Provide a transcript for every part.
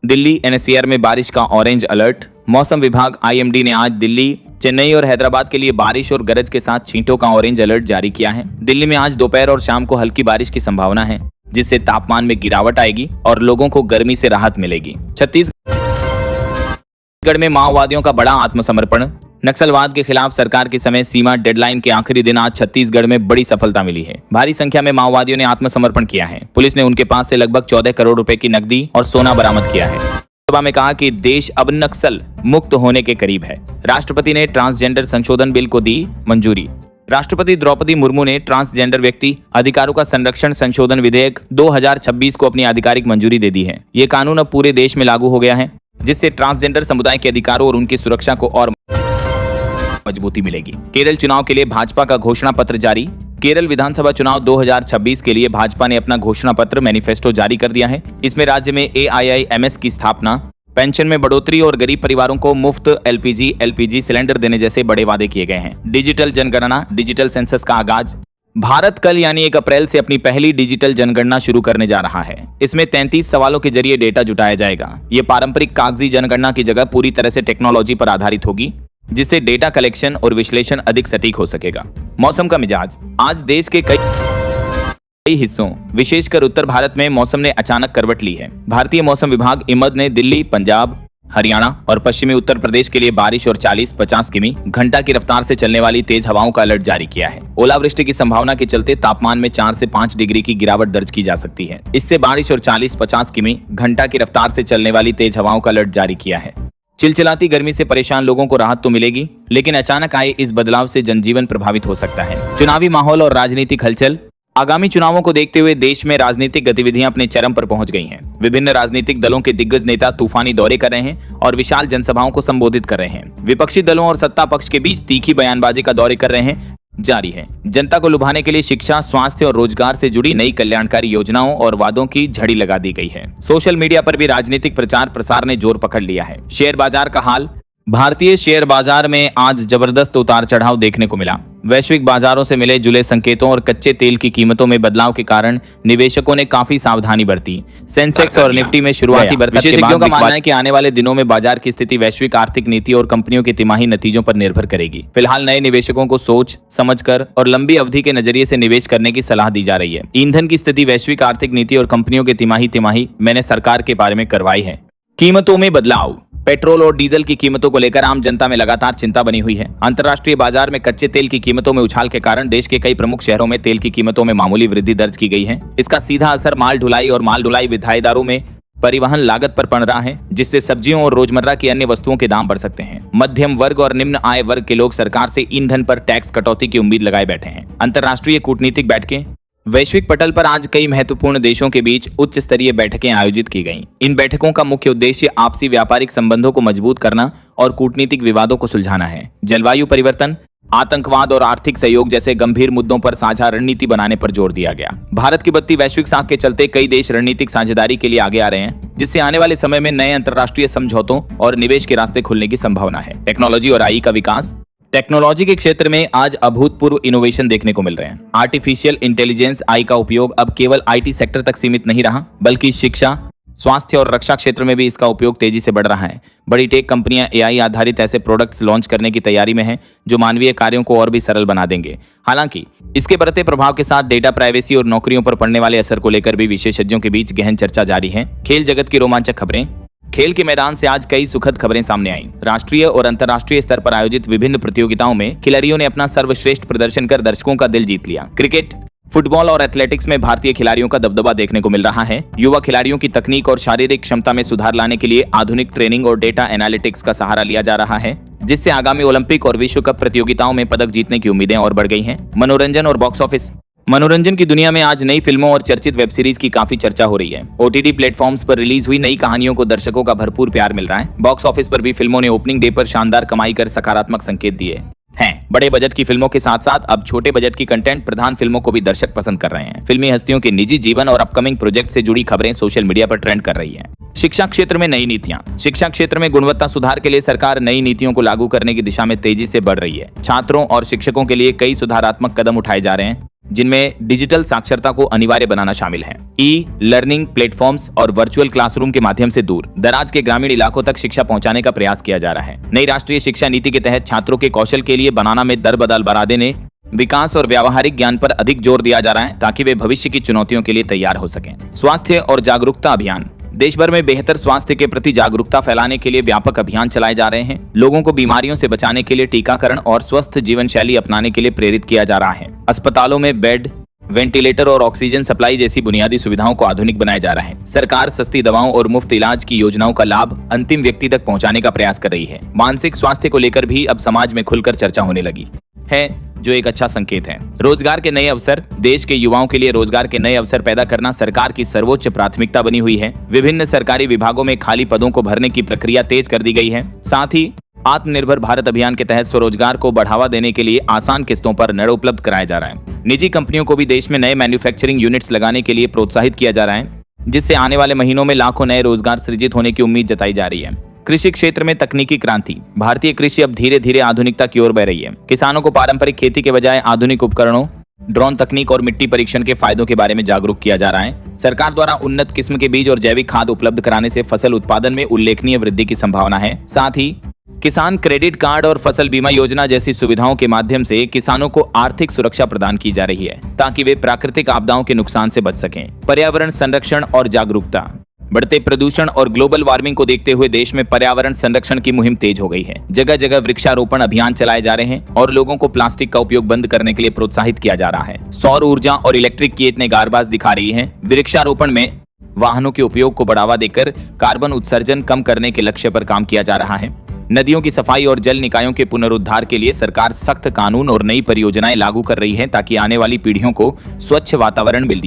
Delhi NCR में बारिश का ऑरेंज अलर्ट। मौसम विभाग आईएमडी ने आज दिल्ली, चेन्नई और हैदराबाद के लिए बारिश और गरज के साथ छींटों का ऑरेंज अलर्ट जारी किया है। दिल्ली में आज दोपहर और शाम को हल्की बारिश की संभावना है, जिससे तापमान में गिरावट आएगी और लोगों को गर्मी से राहत मिलेगी। छत्तीसगढ़ में माओवादियों का बड़ा आत्मसमर्पण। नक्सलवाद के खिलाफ सरकार की समय सीमा डेडलाइन के आखिरी दिन आज छत्तीसगढ़ में बड़ी सफलता मिली है। भारी संख्या में माओवादियों ने आत्मसमर्पण किया है। पुलिस ने उनके पास से लगभग 14 करोड़ रुपए की नकदी और सोना बरामद किया है। सभा में कहा कि देश अब नक्सल मुक्त होने के करीब है। राष्ट्रपति ने ट्रांसजेंडर संशोधन बिल को दी मंजूरी। राष्ट्रपति द्रौपदी मुर्मू ने ट्रांसजेंडर व्यक्ति अधिकारों का संरक्षण संशोधन विधेयक 2026 को अपनी आधिकारिक मंजूरी दे दी है। ये कानून अब पूरे देश में लागू हो गया है, जिससे ट्रांसजेंडर समुदाय के अधिकारों और उनकी सुरक्षा को और मजबूती मिलेगी। केरल चुनाव के लिए भाजपा का घोषणा पत्र जारी। केरल विधानसभा चुनाव 2026 के लिए भाजपा ने अपना घोषणा पत्र मैनिफेस्टो जारी कर दिया है। इसमें राज्य में AIIMS की स्थापना, पेंशन में बढ़ोतरी और गरीब परिवारों को मुफ्त LPG सिलेंडर देने जैसे बड़े वादे किए गए हैं। डिजिटल जनगणना, डिजिटल सेंसस का आगाज। भारत कल यानी 1 अप्रैल से अपनी पहली डिजिटल जनगणना शुरू करने जा रहा है। इसमें 33 सवालों के जरिए डेटा जुटाया जाएगा। ये पारंपरिक कागजी जनगणना की जगह पूरी तरह से टेक्नोलॉजी पर आधारित होगी, जिससे डेटा कलेक्शन और विश्लेषण अधिक सटीक हो सकेगा। मौसम का मिजाज। आज देश के कई हिस्सों, विशेषकर उत्तर भारत में मौसम ने अचानक करवट ली है। भारतीय मौसम विभाग इमद ने दिल्ली, पंजाब, हरियाणा और पश्चिमी उत्तर प्रदेश के लिए बारिश और 40-50 किमी घंटा की रफ्तार से चलने वाली तेज हवाओं का अलर्ट जारी किया है। ओलावृष्टि की संभावना के चलते तापमान में 4 से 5 डिग्री की गिरावट दर्ज की जा सकती है। इससे बारिश और 40-50 किमी घंटा की रफ्तार से चलने वाली तेज हवाओं का अलर्ट जारी किया है। चिलचिलाती गर्मी से परेशान लोगों को राहत तो मिलेगी, लेकिन अचानक आए इस बदलाव से जनजीवन प्रभावित हो सकता है। चुनावी माहौल और राजनीतिक हलचल। आगामी चुनावों को देखते हुए देश में राजनीतिक गतिविधियां अपने चरम पर पहुंच गई हैं। विभिन्न राजनीतिक दलों के दिग्गज नेता तूफानी दौरे कर रहे हैं और विशाल जनसभाओं को संबोधित कर रहे हैं। विपक्षी दलों और सत्ता पक्ष के बीच तीखी बयानबाजी का दौरे कर रहे हैं जारी है। जनता को लुभाने के लिए शिक्षा, स्वास्थ्य और रोजगार से जुड़ी नई कल्याणकारी योजनाओं और वादों की झड़ी लगा दी गई है। सोशल मीडिया पर भी राजनीतिक प्रचार प्रसार ने जोर पकड़ लिया है। शेयर बाजार का हाल। भारतीय शेयर बाजार में आज जबरदस्त उतार चढ़ाव देखने को मिला। वैश्विक बाजारों से मिले जुले संकेतों और कच्चे तेल की कीमतों में बदलाव के कारण निवेशकों ने काफी सावधानी बरती। सेंसेक्स और निफ्टी में शुरुआती बढ़त। विशेषज्ञों का मानना है कि आने वाले दिनों में बाजार की स्थिति वैश्विक आर्थिक नीति और कंपनियों के तिमाही नतीजों पर निर्भर करेगी। फिलहाल नए निवेशकों को सोच समझकर और लंबी अवधि के नजरिए से निवेश करने की सलाह दी जा रही है। ईंधन की स्थिति, वैश्विक आर्थिक नीति और कंपनियों के तिमाही मैंने सरकार के बारे में करवाई है। कीमतों में बदलाव। पेट्रोल और डीजल की कीमतों को लेकर आम जनता में लगातार चिंता बनी हुई है। अंतर्राष्ट्रीय बाजार में कच्चे तेल की कीमतों में उछाल के कारण देश के कई प्रमुख शहरों में तेल की कीमतों में मामूली वृद्धि दर्ज की गई है। इसका सीधा असर माल ढुलाई और माल ढुलाई विधायदारों में परिवहन लागत पर पड़ रहा है, जिससे सब्जियों और रोजमर्रा की अन्य वस्तुओं के दाम बढ़ सकते हैं। मध्यम वर्ग और निम्न आय वर्ग के लोग सरकार से ईंधन पर टैक्स कटौती की उम्मीद लगाए बैठे हैं। अंतर्राष्ट्रीय कूटनीतिक बैठकें। वैश्विक पटल पर आज कई महत्वपूर्ण देशों के बीच उच्च स्तरीय बैठकें आयोजित की गईं। इन बैठकों का मुख्य उद्देश्य आपसी व्यापारिक संबंधों को मजबूत करना और कूटनीतिक विवादों को सुलझाना है। जलवायु परिवर्तन, आतंकवाद और आर्थिक सहयोग जैसे गंभीर मुद्दों पर साझा रणनीति बनाने पर जोर दिया गया। भारत की बढ़ती वैश्विक साख के चलते कई देश रणनीतिक साझेदारी के लिए आगे आ रहे हैं, जिससे आने वाले समय में नए अंतर्राष्ट्रीय समझौतों और निवेश के रास्ते खुलने की संभावना है। टेक्नोलॉजी और AI का विकास। टेक्नोलॉजी के क्षेत्र में आज अभूतपूर्व इनोवेशन देखने को मिल रहे हैं। आर्टिफिशियल इंटेलिजेंस AI का उपयोग अब केवल IT सेक्टर तक सीमित नहीं रहा, बल्कि शिक्षा, स्वास्थ्य और रक्षा क्षेत्र में भी इसका उपयोग तेजी से बढ़ रहा है। बड़ी टेक कंपनियां AI आधारित ऐसे प्रोडक्ट्स लॉन्च करने की तैयारी में हैं, जो मानवीय कार्यों को और भी सरल बना देंगे। हालांकि इसके बढ़ते प्रभाव के साथ डेटा प्राइवेसी और नौकरियों पर पड़ने वाले असर को लेकर भी विशेषज्ञों के बीच गहन चर्चा जारी है। खेल जगत की रोमांचक खबरें। खेल के मैदान से आज कई सुखद खबरें सामने आईं। राष्ट्रीय और अंतर्राष्ट्रीय स्तर पर आयोजित विभिन्न प्रतियोगिताओं में खिलाड़ियों ने अपना सर्वश्रेष्ठ प्रदर्शन कर दर्शकों का दिल जीत लिया। क्रिकेट, फुटबॉल और एथलेटिक्स में भारतीय खिलाड़ियों का दबदबा देखने को मिल रहा है। युवा खिलाड़ियों की तकनीक और शारीरिक क्षमता में सुधार लाने के लिए आधुनिक ट्रेनिंग और डेटा एनालिटिक्स का सहारा लिया जा रहा है, जिससे आगामी ओलंपिक और विश्व कप प्रतियोगिताओं में पदक जीतने की उम्मीदें और बढ़ गई हैं। मनोरंजन और बॉक्स ऑफिस। मनोरंजन की दुनिया में आज नई फिल्मों और चर्चित वेब सीरीज की काफी चर्चा हो रही है। OTT प्लेटफॉर्म्स पर रिलीज हुई नई कहानियों को दर्शकों का भरपूर प्यार मिल रहा है। बॉक्स ऑफिस पर भी फिल्मों ने ओपनिंग डे पर शानदार कमाई कर सकारात्मक संकेत दिए हैं। बड़े बजट की फिल्मों के साथ साथ अब छोटे बजट की कंटेंट प्रधान फिल्मों को भी दर्शक पसंद कर रहे हैं। फिल्मी हस्तियों के निजी जीवन और अपकमिंग प्रोजेक्ट से जुड़ी खबरें सोशल मीडिया पर ट्रेंड कर रही हैं। शिक्षा क्षेत्र में नई नीतियां। शिक्षा क्षेत्र में गुणवत्ता सुधार के लिए सरकार नई नीतियों को लागू करने की दिशा में तेजी से बढ़ रही है। छात्रों और शिक्षकों के लिए कई सुधारात्मक कदम उठाए जा रहे हैं। जिनमें डिजिटल साक्षरता को अनिवार्य बनाना शामिल है। ई लर्निंग प्लेटफॉर्म्स और वर्चुअल क्लासरूम के माध्यम से दूर दराज के ग्रामीण इलाकों तक शिक्षा पहुंचाने का प्रयास किया जा रहा है। नई राष्ट्रीय शिक्षा नीति के तहत छात्रों के कौशल के लिए बनाना में दर बदल बढ़ा देने, विकास और व्यावहारिक ज्ञान पर अधिक जोर दिया जा रहा है ताकि वे भविष्य की चुनौतियों के लिए तैयार हो सकें। स्वास्थ्य और जागरूकता अभियान। देश भर में बेहतर स्वास्थ्य के प्रति जागरूकता फैलाने के लिए व्यापक अभियान चलाए जा रहे हैं। लोगों को बीमारियों से बचाने के लिए टीकाकरण और स्वस्थ जीवन शैली अपनाने के लिए प्रेरित किया जा रहा है। अस्पतालों में बेड, वेंटिलेटर और ऑक्सीजन सप्लाई जैसी बुनियादी सुविधाओं को आधुनिक बनाया जा रहा है। सरकार सस्ती दवाओं और मुफ्त इलाज की योजनाओं का लाभ अंतिम व्यक्ति तक पहुंचाने का प्रयास कर रही है। मानसिक स्वास्थ्य को लेकर भी अब समाज में खुलकर चर्चा होने लगी है, जो एक अच्छा संकेत है। रोजगार के नए अवसर। देश के युवाओं के लिए रोजगार के नए अवसर पैदा करना सरकार की सर्वोच्च प्राथमिकता बनी हुई है। विभिन्न सरकारी विभागों में खाली पदों को भरने की प्रक्रिया तेज कर दी गई है। साथ ही आत्मनिर्भर भारत अभियान के तहत स्वरोजगार को बढ़ावा देने के लिए आसान किस्तों पर ऋण उपलब्ध कराया जा रहा है। निजी कंपनियों को भी देश में नए मैन्युफैक्चरिंग यूनिट्स लगाने के लिए प्रोत्साहित किया जा रहा है, जिससे आने वाले महीनों में लाखों नए रोजगार सृजित होने की उम्मीद जताई जा रही है। कृषि क्षेत्र में तकनीकी क्रांति। भारतीय कृषि अब धीरे धीरे आधुनिकता की ओर बढ़ रही है। किसानों को पारंपरिक खेती के बजाय आधुनिक उपकरणों, ड्रोन तकनीक और मिट्टी परीक्षण के फायदों के बारे में जागरूक किया जा रहा है। सरकार द्वारा उन्नत किस्म के बीज और जैविक खाद उपलब्ध कराने से फसल उत्पादन में उल्लेखनीय वृद्धि की संभावना है। साथ ही किसान क्रेडिट कार्ड और फसल बीमा योजना जैसी सुविधाओं के माध्यम से किसानों को आर्थिक सुरक्षा प्रदान की जा रही है ताकि वे प्राकृतिक आपदाओं के नुकसान से बच सकें। पर्यावरण संरक्षण और जागरूकता। बढ़ते प्रदूषण और ग्लोबल वार्मिंग को देखते हुए देश में पर्यावरण संरक्षण की मुहिम तेज हो गई है। जगह जगह वृक्षारोपण अभियान चलाए जा रहे हैं और लोगों को प्लास्टिक का उपयोग बंद करने के लिए प्रोत्साहित किया जा रहा है। सौर ऊर्जा और इलेक्ट्रिक की इतने गारबाज दिखा रही है। वृक्षारोपण में वाहनों के उपयोग को बढ़ावा देकर कार्बन उत्सर्जन कम करने के लक्ष्य पर काम किया जा रहा है। नदियों की सफाई और जल निकायों के पुनरुद्धार के लिए सरकार सख्त कानून और नई परियोजनाएं लागू कर रही है ताकि आने वाली पीढ़ियों को स्वच्छ वातावरण मिल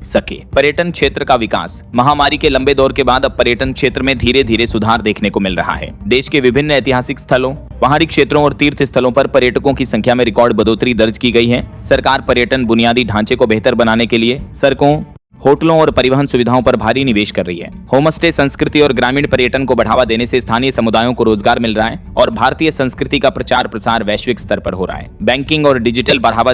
सके। पर्यटन क्षेत्र का विकास। महामारी के लंबे दौर के बाद अब पर्यटन क्षेत्र में धीरे धीरे सुधार देखने को मिल रहा है। देश के विभिन्न ऐतिहासिक स्थलों, पहाड़ी क्षेत्रों और तीर्थ स्थलों पर पर्यटकों की संख्या में रिकॉर्ड बढ़ोतरी दर्ज की गई है। सरकार पर्यटन बुनियादी ढांचे को बेहतर बनाने के लिए सड़कों, होटलों और परिवहन सुविधाओं पर भारी निवेश कर रही है। होमस्टे संस्कृति और ग्रामीण पर्यटन को बढ़ावा देने से स्थानीय समुदायों को रोजगार मिल रहा है और भारतीय संस्कृति का प्रचार प्रसार वैश्विक स्तर पर हो रहा है। बैंकिंग और डिजिटल बढ़ावा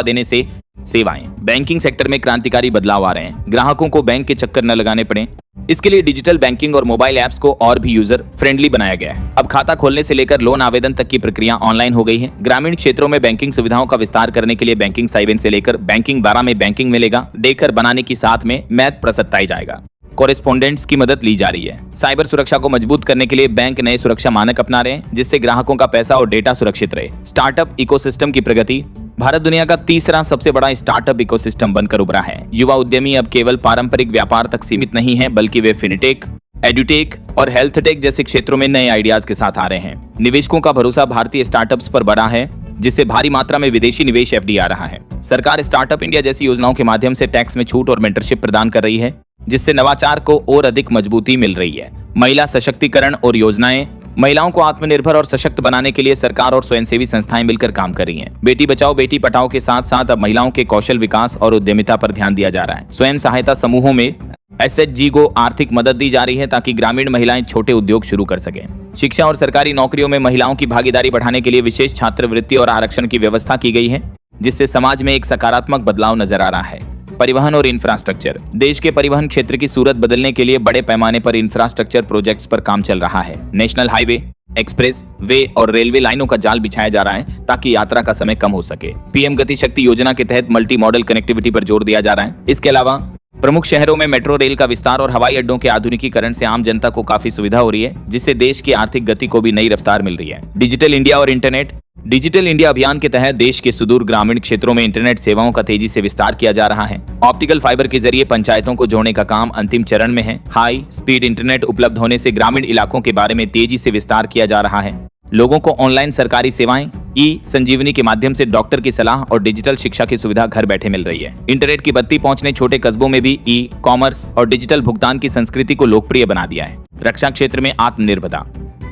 देने से सेवाएं। बैंकिंग सेक्टर में क्रांतिकारी बदलाव आ रहे हैं। ग्राहकों को बैंक के चक्कर न लगाने पड़े, इसके लिए डिजिटल बैंकिंग और मोबाइल ऐप्स को और भी यूजर फ्रेंडली बनाया गया है। अब खाता खोलने से लेकर लोन आवेदन तक की प्रक्रिया ऑनलाइन हो गई है। ग्रामीण क्षेत्रों में बैंकिंग सुविधाओं का विस्तार करने के लिए बैंकिंग साइवन से लेकर बैंकिंग 12 में बैंकिंग मिलेगा डेकर बनाने की साथ में मैथ प्रसन्नताई जाएगा। कोरेस्पोंडेंट्स की मदद ली जा रही है। साइबर सुरक्षा को मजबूत करने के लिए बैंक नए सुरक्षा मानक अपना रहे हैं, जिससे ग्राहकों का पैसा और डेटा सुरक्षित रहे। स्टार्टअप इकोसिस्टम की प्रगति। भारत दुनिया का तीसरा सबसे बड़ा स्टार्टअप इकोसिस्टम बनकर उभरा है। युवा उद्यमी अब केवल पारंपरिक व्यापार तक सीमित नहीं है, बल्कि वे फिनटेक, एडुटेक और हेल्थ टेक जैसे क्षेत्रों में नए आइडियाज के साथ आ रहे हैं। निवेशकों का भरोसा भारतीय स्टार्टअप्स पर बढ़ा है, जिससे भारी मात्रा में विदेशी निवेश एफडी आ रहा है। सरकार स्टार्टअप इंडिया जैसी योजनाओं के माध्यम से टैक्स में छूट और मेंटरशिप प्रदान कर रही है, जिससे नवाचार को और अधिक मजबूती मिल रही है। महिला सशक्तिकरण और योजनाएं। महिलाओं को आत्मनिर्भर और सशक्त बनाने के लिए सरकार और स्वयंसेवी संस्थाएं मिलकर काम कर रही हैं। बेटी बचाओ बेटी पढ़ाओ के साथ साथ अब महिलाओं के कौशल विकास और उद्यमिता पर ध्यान दिया जा रहा है। स्वयं सहायता समूहों में एसएचजी को आर्थिक मदद दी जा रही है ताकि ग्रामीण महिलाएं छोटे उद्योग शुरू कर सकें। शिक्षा और सरकारी नौकरियों में महिलाओं की भागीदारी बढ़ाने के लिए विशेष छात्रवृत्ति और आरक्षण की व्यवस्था की गई है, जिससे समाज में एक सकारात्मक बदलाव नजर आ रहा है। परिवहन और इंफ्रास्ट्रक्चर। देश के परिवहन क्षेत्र की सूरत बदलने के लिए बड़े पैमाने पर इंफ्रास्ट्रक्चर प्रोजेक्ट्स पर काम चल रहा है। नेशनल हाईवे, एक्सप्रेस वे और रेलवे लाइनों का जाल बिछाया जा रहा है ताकि यात्रा का समय कम हो सके। पीएम गति शक्ति योजना के तहत मल्टी मॉडल कनेक्टिविटी पर जोर दिया जा रहा है। इसके अलावा प्रमुख शहरों में मेट्रो रेल का विस्तार और हवाई अड्डों के आधुनिकीकरण से आम जनता को काफी सुविधा हो रही है, जिससे देश की आर्थिक गति को भी नई रफ्तार मिल रही है। डिजिटल इंडिया और इंटरनेट। डिजिटल इंडिया अभियान के तहत देश के सुदूर ग्रामीण क्षेत्रों में इंटरनेट सेवाओं का तेजी से विस्तार किया जा रहा है। ऑप्टिकल फाइबर के जरिए पंचायतों को जोड़ने का काम अंतिम चरण में है। हाई स्पीड इंटरनेट उपलब्ध होने से ग्रामीण इलाकों के बारे में तेजी से विस्तार किया जा रहा है। लोगों को ऑनलाइन सरकारी सेवाएं, ई संजीवनी के माध्यम से डॉक्टर की सलाह और डिजिटल शिक्षा की सुविधा घर बैठे मिल रही है। इंटरनेट की बत्ती पहुंचने छोटे कस्बों में भी ई कॉमर्स और डिजिटल भुगतान की संस्कृति को लोकप्रिय बना दिया है। रक्षा क्षेत्र में आत्मनिर्भरता।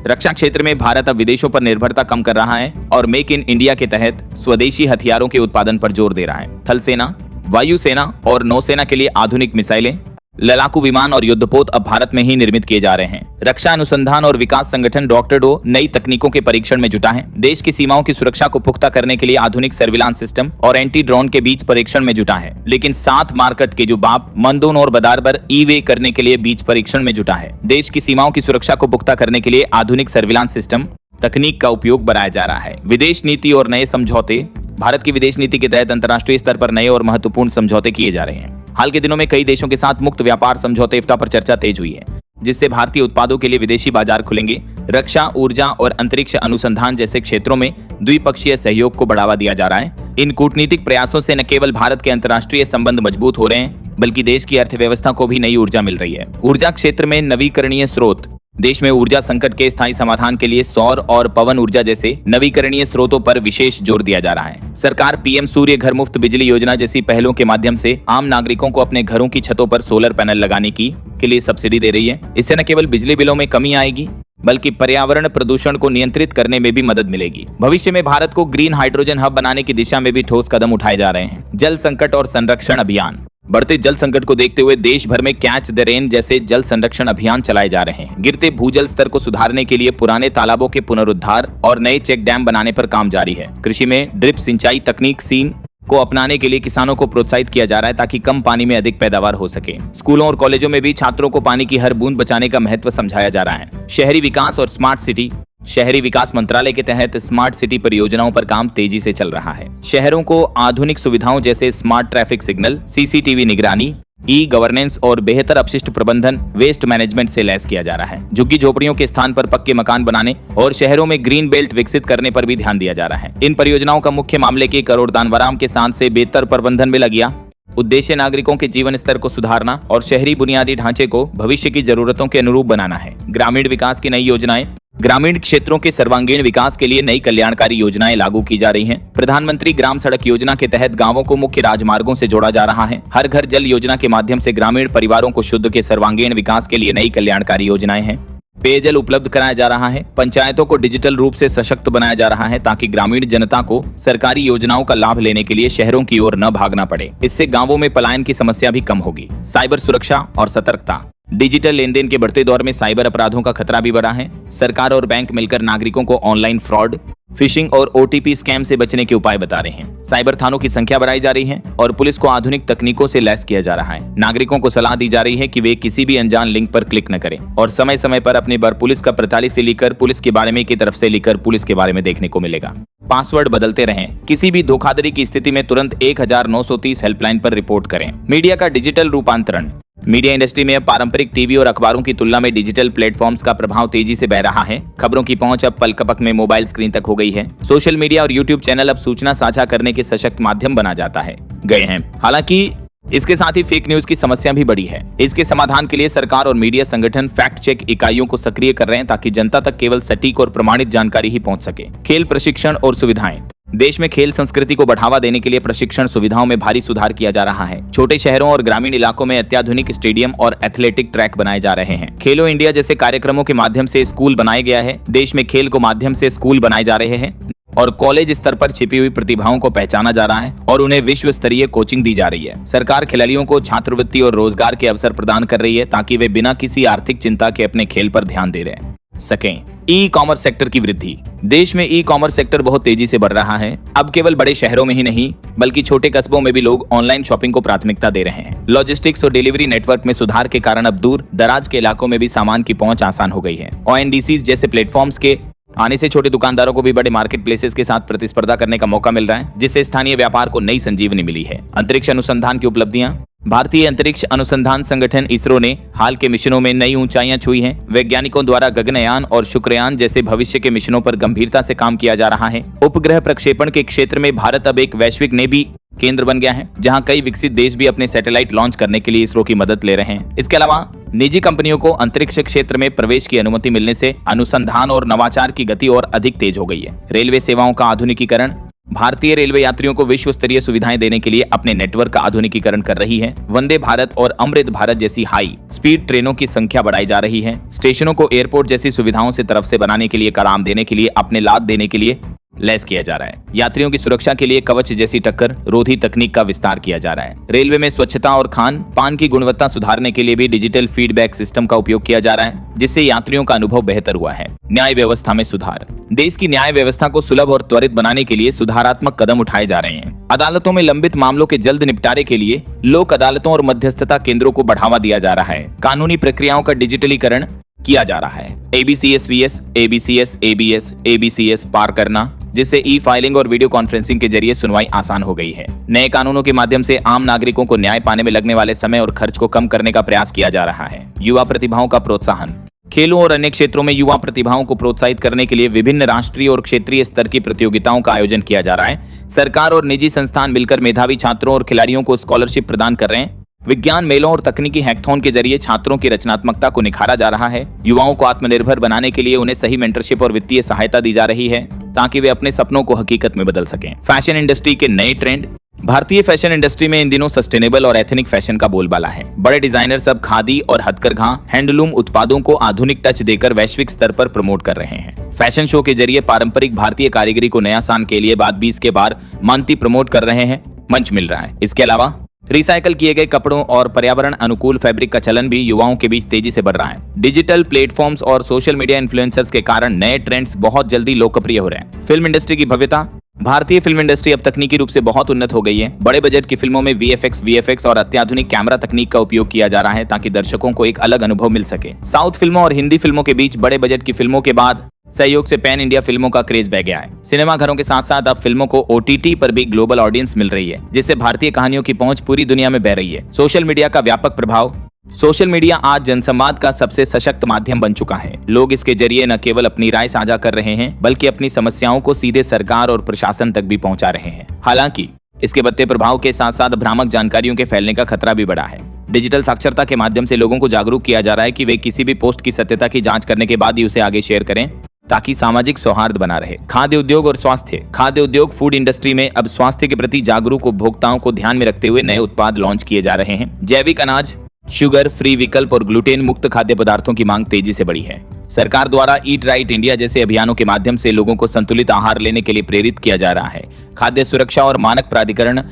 रक्षा क्षेत्र में भारत अब विदेशों पर निर्भरता कम कर रहा है और मेक इन इंडिया के तहत स्वदेशी हथियारों के उत्पादन पर जोर दे रहा है। थल सेना, वायुसेना और नौसेना के लिए आधुनिक मिसाइलें, लड़ाकू विमान और युद्धपोत अब भारत में ही निर्मित किए जा रहे हैं। रक्षा अनुसंधान और विकास संगठन डॉ नई तकनीकों के परीक्षण में जुटा है। देश की सीमाओं की सुरक्षा को पुख्ता करने के लिए आधुनिक सर्विलांस सिस्टम और एंटी ड्रोन के बीच परीक्षण में जुटा है। लेकिन साथ मार्केट के जो बाप मंदोन और बदारबर ई-वे करने के लिए बीच परीक्षण में जुटा है। देश की सीमाओं की सुरक्षा को पुख्ता करने के लिए आधुनिक सर्विलांस सिस्टम तकनीक का उपयोग बढ़ाया जा रहा है। विदेश नीति और नए समझौते। भारत की विदेश नीति के तहत अंतर्राष्ट्रीय स्तर पर नए और महत्वपूर्ण समझौते किए जा रहे हैं। हाल के दिनों में कई देशों के साथ मुक्त व्यापार समझौते इफ्ता पर चर्चा तेज हुई है, जिससे भारतीय उत्पादों के लिए विदेशी बाजार खुलेंगे। रक्षा, ऊर्जा और अंतरिक्ष अनुसंधान जैसे क्षेत्रों में द्विपक्षीय सहयोग को बढ़ावा दिया जा रहा है। इन कूटनीतिक प्रयासों से न केवल भारत के अंतर्राष्ट्रीय संबंध मजबूत हो रहे हैं, बल्कि देश की अर्थव्यवस्था को भी नई ऊर्जा मिल रही है। ऊर्जा क्षेत्र में नवीकरणीय स्रोत। देश में ऊर्जा संकट के स्थायी समाधान के लिए सौर और पवन ऊर्जा जैसे नवीकरणीय स्रोतों पर विशेष जोर दिया जा रहा है। सरकार पीएम सूर्य घर मुफ्त बिजली योजना जैसी पहलों के माध्यम से आम नागरिकों को अपने घरों की छतों पर सोलर पैनल लगाने के लिए सब्सिडी दे रही है। इससे न केवल बिजली बिलों में कमी आएगी, बल्कि पर्यावरण प्रदूषण को नियंत्रित करने में भी मदद मिलेगी। भविष्य में भारत को ग्रीन हाइड्रोजन हब बनाने की दिशा में भी ठोस कदम उठाए जा रहे हैं। जल संकट और संरक्षण अभियान। बढ़ते जल संकट को देखते हुए देश भर में कैच द रेन जैसे जल संरक्षण अभियान चलाए जा रहे हैं। गिरते भूजल स्तर को सुधारने के लिए पुराने तालाबों के पुनरुद्धार और नए चेक डैम बनाने पर काम जारी है। कृषि में ड्रिप सिंचाई तकनीक सीन को अपनाने के लिए किसानों को प्रोत्साहित किया जा रहा है, ताकि कम पानी में अधिक पैदावार हो सके। स्कूलों और कॉलेजों में भी छात्रों को पानी की हर बूंद बचाने का महत्व समझाया जा रहा है। शहरी विकास और स्मार्ट सिटी। शहरी विकास मंत्रालय के तहत स्मार्ट सिटी परियोजनाओं पर काम तेजी से चल रहा है। शहरों को आधुनिक सुविधाओं जैसे स्मार्ट ट्रैफिक सिग्नल, सीसीटीवी निगरानी, ई गवर्नेंस और बेहतर अपशिष्ट प्रबंधन, वेस्ट मैनेजमेंट से लैस किया जा रहा है। झुग्गी झोपड़ियों के स्थान पर पक्के मकान बनाने और शहरों में ग्रीन बेल्ट विकसित करने पर भी ध्यान दिया जा रहा है। इन परियोजनाओं का मुख्य मामले के करोड़दान वराम के साथ से बेहतर प्रबंधन में लगिया। उद्देश्य नागरिकों के जीवन स्तर को सुधारना और शहरी बुनियादी ढांचे को भविष्य की जरूरतों के अनुरूप बनाना है। ग्रामीण विकास की नई योजनाएं। ग्रामीण क्षेत्रों के सर्वांगीण विकास के लिए नई कल्याणकारी योजनाएं लागू की जा रही हैं। प्रधानमंत्री ग्राम सड़क योजना के तहत गांवों को मुख्य राजमार्गों से जोड़ा जा रहा है। हर घर जल योजना के माध्यम से ग्रामीण परिवारों को शुद्ध के सर्वांगीण विकास के लिए नई कल्याणकारी योजनाएं हैं। पेयजल उपलब्ध कराया जा रहा है। पंचायतों को डिजिटल रूप से सशक्त बनाया जा रहा है, ताकि ग्रामीण जनता को सरकारी योजनाओं का लाभ लेने के लिए शहरों की ओर न भागना पड़े। इससे गांवों में पलायन की समस्या भी कम होगी। साइबर सुरक्षा और सतर्कता। डिजिटल लेन देन के बढ़ते दौर में साइबर अपराधों का खतरा भी बढ़ा है। सरकार और बैंक मिलकर नागरिकों को ऑनलाइन फ्रॉड, फिशिंग और ओटीपी स्कैम से बचने के उपाय बता रहे हैं। साइबर थानों की संख्या बढ़ाई जा रही है और पुलिस को आधुनिक तकनीकों से लैस किया जा रहा है। नागरिकों को सलाह दी जा रही है कि वे किसी भी अनजान लिंक पर क्लिक न करें और समय समय पर अपने बार पुलिस का 45 से लेकर पुलिस के बारे में की तरफ से लेकर पुलिस के बारे में देखने को मिलेगा। पासवर्ड बदलते रहें। किसी भी धोखाधड़ी की स्थिति में तुरंत 1930 हेल्पलाइन पर रिपोर्ट करें। मीडिया का डिजिटल रूपांतरण। मीडिया इंडस्ट्री में अब पारंपरिक टीवी और अखबारों की तुलना में डिजिटल प्लेटफॉर्म्स का प्रभाव तेजी से बढ़ रहा है। खबरों की पहुंच अब पल-झपक में मोबाइल स्क्रीन तक हो गई है। सोशल मीडिया और यूट्यूब चैनल अब सूचना साझा करने के सशक्त माध्यम बना जाता है गए हैं। हालांकि इसके साथ ही फेक न्यूज की समस्या भी बढ़ी है। इसके समाधान के लिए सरकार और मीडिया संगठन फैक्ट चेक इकाइयों को सक्रिय कर रहे हैं, ताकि जनता तक केवल सटीक और प्रमाणित जानकारी ही पहुंच सके। खेल प्रशिक्षण और सुविधाएं। देश में खेल संस्कृति को बढ़ावा देने के लिए प्रशिक्षण सुविधाओं में भारी सुधार किया जा रहा है। छोटे शहरों और ग्रामीण इलाकों में अत्याधुनिक स्टेडियम और एथलेटिक ट्रैक बनाए जा रहे हैं। खेलो इंडिया जैसे कार्यक्रमों के माध्यम से स्कूल बनाया गया है। देश में खेल को माध्यम से स्कूल बनाए जा रहे हैं और कॉलेज स्तर पर छिपी हुई प्रतिभाओं को पहचाना जा रहा है और उन्हें विश्व स्तरीय कोचिंग दी जा रही है। सरकार खिलाड़ियों को छात्रवृत्ति और रोजगार के अवसर प्रदान कर रही है, ताकि वे बिना किसी आर्थिक चिंता के अपने खेल पर ध्यान दे सकें। ई कॉमर्स सेक्टर की वृद्धि। देश में ई कॉमर्स सेक्टर बहुत तेजी से बढ़ रहा है। अब केवल बड़े शहरों में ही नहीं, बल्कि छोटे कस्बों में भी लोग ऑनलाइन शॉपिंग को प्राथमिकता दे रहे हैं। लॉजिस्टिक्स और डिलीवरी नेटवर्क में सुधार के कारण अब दूर दराज के इलाकों में भी सामान की पहुंच आसान हो गई है। ONDCs जैसे प्लेटफॉर्म्स के आने से छोटे दुकानदारों को भी बड़े मार्केट प्लेसेस के साथ प्रतिस्पर्धा करने का मौका मिल रहा है, जिससे स्थानीय व्यापार को नई संजीवनी मिली है। अंतरिक्ष अनुसंधान की उपलब्धियां। भारतीय अंतरिक्ष अनुसंधान संगठन इसरो ने हाल के मिशनों में नई ऊंचाइयां छुई हैं। वैज्ञानिकों द्वारा गगनयान और शुक्रयान जैसे भविष्य के मिशनों पर गंभीरता से काम किया जा रहा है। उपग्रह प्रक्षेपण के क्षेत्र में भारत अब एक वैश्विक नेवी केंद्र बन गया है, जहां कई विकसित देश भी अपने सैटेलाइट लॉन्च करने के लिए इसरो की मदद ले रहे हैं। इसके अलावा निजी कंपनियों को अंतरिक्ष क्षेत्र में प्रवेश की अनुमति मिलने से अनुसंधान और नवाचार की गति और अधिक तेज हो गई है। रेलवे सेवाओं का आधुनिकीकरण। भारतीय रेलवे यात्रियों को विश्व स्तरीय सुविधाएं देने के लिए अपने नेटवर्क का आधुनिकीकरण कर रही है। वंदे भारत और अमृत भारत जैसी हाई स्पीड ट्रेनों की संख्या बढ़ाई जा रही है। स्टेशनों को एयरपोर्ट जैसी सुविधाओं से तरफ से बनाने के लिए, कराम देने के लिए, अपने लाद देने के लिए लैस किया जा रहा है। यात्रियों की सुरक्षा के लिए कवच जैसी टक्कर रोधी तकनीक का विस्तार किया जा रहा है। रेलवे में स्वच्छता और खान पान की गुणवत्ता सुधारने के लिए भी डिजिटल फीडबैक सिस्टम का उपयोग किया जा रहा है, जिससे यात्रियों का अनुभव बेहतर हुआ है। न्याय व्यवस्था में सुधार। देश की न्याय व्यवस्था को सुलभ और त्वरित बनाने के लिए सुधारात्मक कदम उठाए जा रहे हैं। अदालतों में लंबित मामलों के जल्द निपटारे के लिए लोक अदालतों और मध्यस्थता केंद्रों को बढ़ावा दिया जा रहा है। कानूनी प्रक्रियाओं का डिजिटलीकरण किया जा रहा है। ABCS-VS, ABCS-ABS, ABCS पार करना, जिससे ई फाइलिंग और वीडियो कॉन्फ्रेंसिंग के जरिए सुनवाई आसान हो गई है। नए कानूनों के माध्यम से आम नागरिकों को न्याय पाने में लगने वाले समय और खर्च को कम करने का प्रयास किया जा रहा है। युवा प्रतिभाओं का प्रोत्साहन। खेलों और अन्य क्षेत्रों में युवा प्रतिभाओं को प्रोत्साहित करने के लिए विभिन्न राष्ट्रीय और क्षेत्रीय स्तर की प्रतियोगिताओं का आयोजन किया जा रहा है। सरकार और निजी संस्थान मिलकर मेधावी छात्रों और खिलाड़ियों को स्कॉलरशिप प्रदान कर रहे हैं। विज्ञान मेलों और तकनीकी हैकथॉन के जरिए छात्रों की रचनात्मकता को निखारा जा रहा है। युवाओं को आत्मनिर्भर बनाने के लिए उन्हें सही मेंटरशिप और वित्तीय सहायता दी जा रही है, ताकि वे अपने सपनों को हकीकत में बदल सकें। फैशन इंडस्ट्री के नए ट्रेंड। भारतीय फैशन इंडस्ट्री में इन दिनों सस्टेनेबल और एथनिक फैशन का बोलबाला है। बड़े डिजाइनर्स अब खादी और हथकरघा हैंडलूम उत्पादों को आधुनिक टच देकर वैश्विक स्तर पर प्रमोट कर रहे हैं। फैशन शो के जरिए पारंपरिक भारतीय कारीगरी को नया साल के लिए बाद 20 के बार मानती प्रमोट कर रहे हैं, मंच मिल रहा है। इसके अलावा रिसाइकल किए गए कपड़ों और पर्यावरण अनुकूल फैब्रिक का चलन भी युवाओं के बीच तेजी से बढ़ रहा है। डिजिटल प्लेटफॉर्म्स और सोशल मीडिया इन्फ्लुएंसर्स के कारण नए ट्रेंड्स बहुत जल्दी लोकप्रिय हो रहे हैं। फिल्म इंडस्ट्री की भव्यता। भारतीय फिल्म इंडस्ट्री अब तकनीकी रूप से बहुत उन्नत हो गई है। बड़े बजट की फिल्मों में VFX और अत्याधुनिक कैमरा तकनीक का उपयोग किया जा रहा है, ताकि दर्शकों को एक अलग अनुभव मिल सके। साउथ फिल्मों और हिंदी फिल्मों के बीच बड़े बजट की फिल्मों के बाद सहयोग से पैन इंडिया फिल्मों का क्रेज बह गया है। सिनेमा घरों के साथ साथ अब फिल्मों को OTT पर भी ग्लोबल ऑडियंस मिल रही है, जिससे भारतीय कहानियों की पहुंच पूरी दुनिया में बह रही है। सोशल मीडिया का व्यापक प्रभाव। सोशल मीडिया आज जनसंवाद का सबसे सशक्त माध्यम बन चुका है। लोग इसके जरिए न केवल अपनी राय साझा कर रहे हैं, बल्कि अपनी समस्याओं को सीधे सरकार और प्रशासन तक भी पहुंचा रहे हैं। हालांकि इसके बढ़ते प्रभाव के साथ साथ भ्रामक जानकारियों के फैलने का खतरा भी बढ़ा है। डिजिटल साक्षरता के माध्यम से लोगों को जागरूक किया जा रहा है कि वे किसी भी पोस्ट की सत्यता की जांच करने के बाद ही उसे आगे शेयर करें, ताकि सामाजिक सौहार्द बना रहे। खाद्य उद्योग और स्वास्थ्य। खाद्य उद्योग फूड इंडस्ट्री में अब स्वास्थ्य के प्रति जागरूक उपभोक्ताओं को ध्यान में रखते हुए नए उत्पाद लॉन्च किए जा रहे हैं। जैविक अनाज, शुगर फ्री विकल्प और ग्लूटेन मुक्त खाद्य पदार्थों की मांग तेजी से बढ़ी है। सरकार द्वारा ईट राइट इंडिया जैसे अभियानों के माध्यम से लोगों को संतुलित आहार लेने के लिए प्रेरित किया जा रहा है। खाद्य सुरक्षा और मानक प्राधिकरण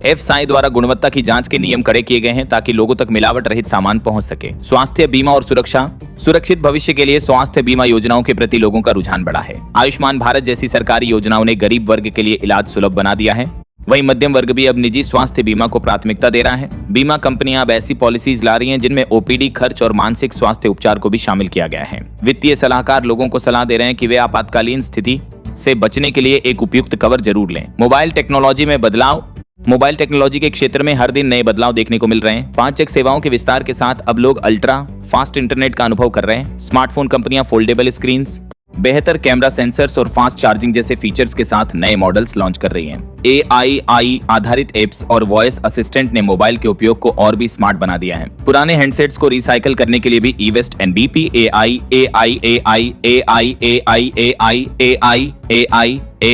FSSAI द्वारा गुणवत्ता की जांच के नियम कड़े किए गए हैं, ताकि लोगों तक मिलावट रहित सामान पहुंच सके। स्वास्थ्य बीमा और सुरक्षा। सुरक्षित भविष्य के लिए स्वास्थ्य बीमा योजनाओं के प्रति लोगों का रुझान बढ़ा है। आयुष्मान भारत जैसी सरकारी योजनाओं ने गरीब वर्ग के लिए इलाज सुलभ बना दिया है। वहीं मध्यम वर्ग भी अब निजी स्वास्थ्य बीमा को प्राथमिकता दे रहा है। बीमा कंपनियां अब ऐसी पॉलिसीज ला रही हैं जिनमें OPD खर्च और मानसिक स्वास्थ्य उपचार को भी शामिल किया गया है। वित्तीय सलाहकार लोगों को सलाह दे रहे हैं कि वे आपातकालीन स्थिति से बचने के लिए एक उपयुक्त कवर जरूर लें। मोबाइल टेक्नोलॉजी में बदलाव। मोबाइल टेक्नोलॉजी के क्षेत्र में हर दिन नए बदलाव देखने को मिल रहे हैं। 5G सेवाओं के विस्तार के साथ अब लोग अल्ट्रा फास्ट इंटरनेट का अनुभव कर रहे हैं। स्मार्टफोन कंपनियां फोल्डेबल स्क्रीन्स, बेहतर कैमरा सेंसर्स और फास्ट चार्जिंग जैसे फीचर्स के साथ नए मॉडल्स लॉन्च कर रही हैं। AI आधारित एप्स और वॉइस असिस्टेंट ने मोबाइल के उपयोग को और भी स्मार्ट बना दिया है। पुराने हैंडसेट्स को रिसाइकल करने के लिए भी e-waste and BP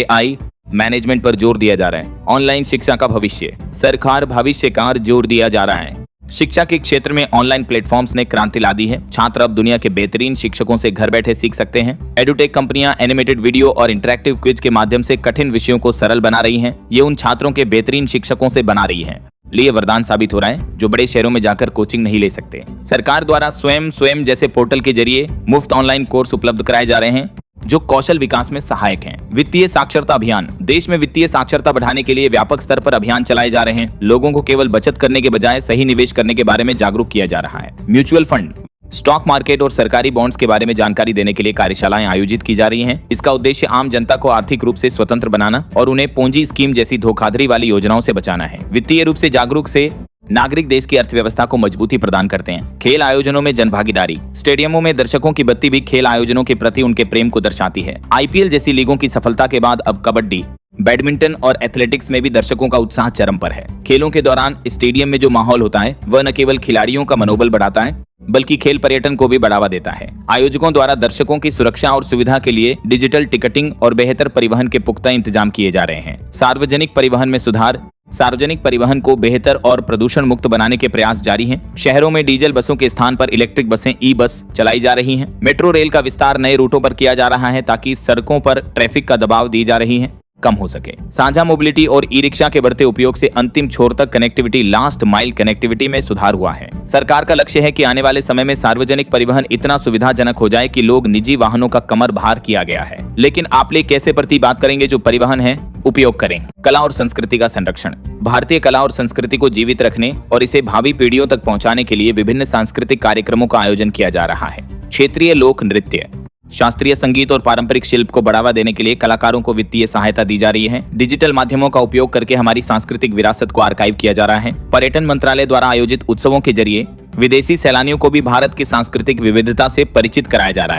AI management पर जोर दिया जा रहा है। ऑनलाइन शिक्षा का भविष्य। सरकार भविष्य का जोर दिया जा रहा है। शिक्षा के क्षेत्र में ऑनलाइन प्लेटफॉर्म्स ने क्रांति ला दी है। छात्र अब दुनिया के बेहतरीन शिक्षकों से घर बैठे सीख सकते हैं। एडुटेक कंपनियां एनिमेटेड वीडियो और इंटरैक्टिव क्विज के माध्यम से कठिन विषयों को सरल बना रही हैं। ये उन छात्रों के बेहतरीन शिक्षकों से बना रही है लिए वरदान साबित हो रहा है, जो बड़े शहरों में जाकर कोचिंग नहीं ले सकते। सरकार द्वारा स्वयं जैसे पोर्टल के जरिए मुफ्त ऑनलाइन कोर्स उपलब्ध कराए जा रहे हैं, जो कौशल विकास में सहायक हैं। वित्तीय साक्षरता अभियान। देश में वित्तीय साक्षरता बढ़ाने के लिए व्यापक स्तर पर अभियान चलाए जा रहे हैं। लोगों को केवल बचत करने के बजाय सही निवेश करने के बारे में जागरूक किया जा रहा है। म्यूचुअल फंड, स्टॉक मार्केट और सरकारी बॉन्ड्स के बारे में जानकारी देने के लिए कार्यशालाएं आयोजित की जा रही हैं। इसका उद्देश्य आम जनता को आर्थिक रूप से स्वतंत्र बनाना और उन्हें पूंजी स्कीम जैसी धोखाधड़ी वाली योजनाओं से बचाना है। वित्तीय रूप से जागरूक से नागरिक देश की अर्थव्यवस्था को मजबूती प्रदान करते हैं। खेल आयोजनों में जनभागीदारी। स्टेडियमों में दर्शकों की बत्ती भी खेल आयोजनों के प्रति उनके प्रेम को दर्शाती है। IPL जैसी लीगों की सफलता के बाद अब कबड्डी, बैडमिंटन और एथलेटिक्स में भी दर्शकों का उत्साह चरम पर है। खेलों के दौरान स्टेडियम में जो माहौल होता है वह न केवल खिलाड़ियों का मनोबल बढ़ाता है, बल्कि खेल पर्यटन को भी बढ़ावा देता है। आयोजकों द्वारा दर्शकों की सुरक्षा और सुविधा के लिए डिजिटल टिकटिंग और बेहतर परिवहन के पुख्ता इंतजाम किए जा रहे हैं। सार्वजनिक परिवहन में सुधार। सार्वजनिक परिवहन को बेहतर और प्रदूषण मुक्त बनाने के प्रयास जारी हैं। शहरों में डीजल बसों के स्थान पर इलेक्ट्रिक बसें ई बस चलाई जा रही हैं। मेट्रो रेल का विस्तार नए रूटों पर किया जा रहा है ताकि सड़कों पर ट्रैफिक का दबाव दी जा रही है कम हो सके। साझा मोबिलिटी और ई रिक्शा के बढ़ते उपयोग से अंतिम छोर तक कनेक्टिविटी, लास्ट माइल कनेक्टिविटी में सुधार हुआ है। सरकार का लक्ष्य है कि आने वाले समय में सार्वजनिक परिवहन इतना सुविधाजनक हो जाए कि लोग निजी वाहनों का कमर भार किया गया है। लेकिन आप ले कैसे प्रति बात करेंगे जो परिवहन है उपयोग करें। कला और संस्कृति का संरक्षण। भारतीय कला और संस्कृति को जीवित रखने और इसे भावी पीढ़ियों तक पहुंचाने के लिए विभिन्न सांस्कृतिक कार्यक्रमों का आयोजन किया जा रहा है। क्षेत्रीय लोक नृत्य, शास्त्रीय संगीत और पारंपरिक शिल्प को बढ़ावा देने के लिए कलाकारों को वित्तीय सहायता दी जा रही है। डिजिटल माध्यमों का उपयोग करके हमारी सांस्कृतिक विरासत को आर्काइव किया जा रहा है। पर्यटन मंत्रालय द्वारा आयोजित उत्सवों के जरिए विदेशी सैलानियों को भी भारत की सांस्कृतिक विविधता से परिचित कराया जा रहा है।